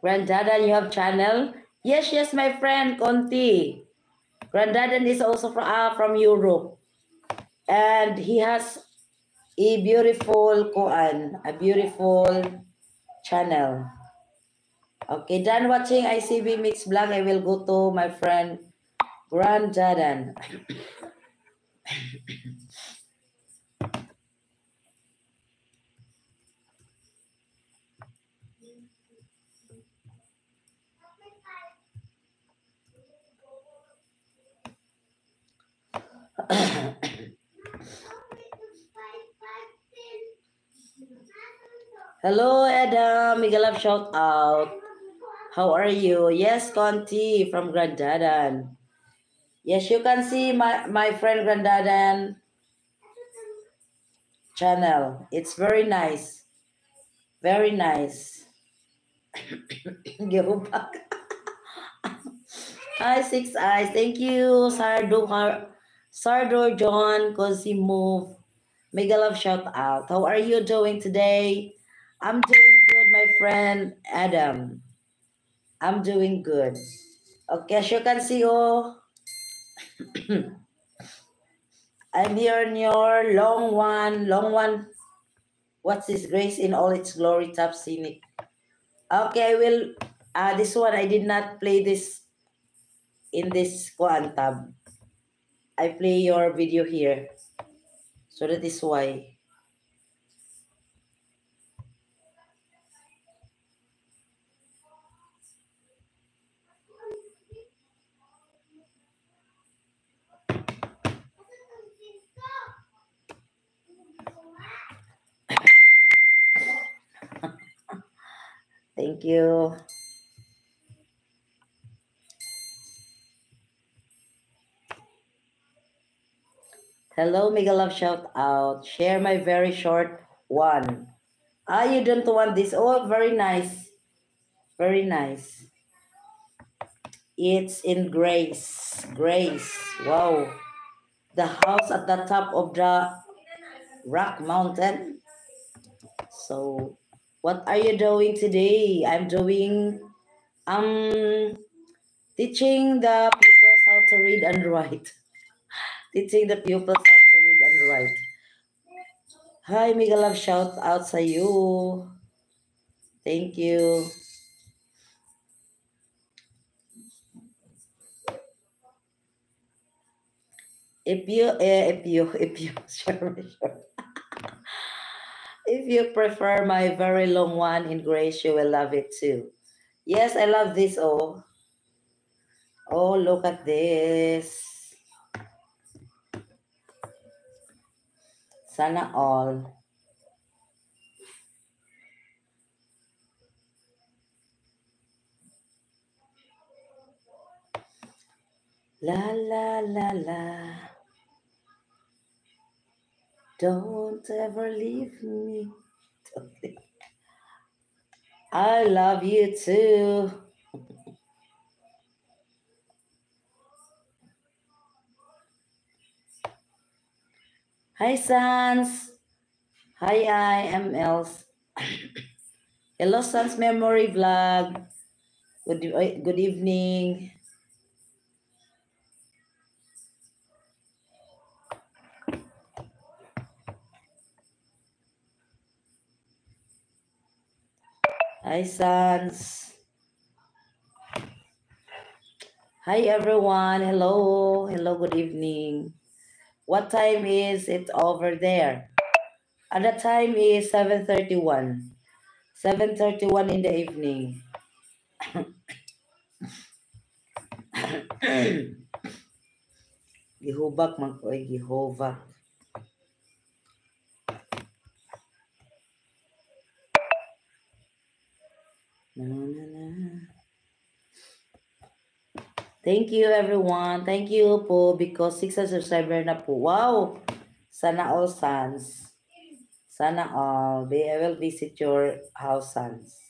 Granddadan, you have channel? Yes, my friend, Conti. Granddadan is also from Europe. And he has a beautiful channel. Okay, done watching ICB Mix Vlog. I will go to my friend Granddadan. Hello, Adam. Miguel love shout out. How are you? Yes, Conti from Granddadan. Yes, you can see my friend Granddadan channel. It's very nice. Very nice. Go back. Hi, Six Eyes. Thank you, Sardo John, because he moved. Mega love shout out. How are you doing today? I'm doing good, my friend Adam. I'm doing good. Okay, as you can see, I'm here in your long one. What's this? Grace in all its glory, top scenic. Okay, I will. This one I did not play this in this tab. I play your video here, so that is why. Thank you. Hello, Mega Love shout out. Share my very short one. You don't want this. Oh, very nice. Very nice. It's in Grace. Grace. Wow. The house at the top of the rock mountain. So, what are you doing today? I'm doing teaching the pupils how to read and write. Teaching the pupils how to read and write. Hi, Mega Love, shout out sa you. Thank you. If you prefer my very long one in Grace, you will love it too. Yes, I love this. Oh, look at this. Sana all. La la la la. Don't ever leave me. I love you too. Hi, Sans. Hi, I am Els. Hello, Sans Memory Vlog. Good evening. Hi, Sans. Hi, everyone. Hello. Hello, good evening. What time is it over there? And the time is 7:31. 7:31 in the evening. Gihubak man ko ay gihubak. Thank you, everyone. Thank you po because 6 subscriber na po. Wow! Sana all, Sans. Sana all. I will visit your house, Sans.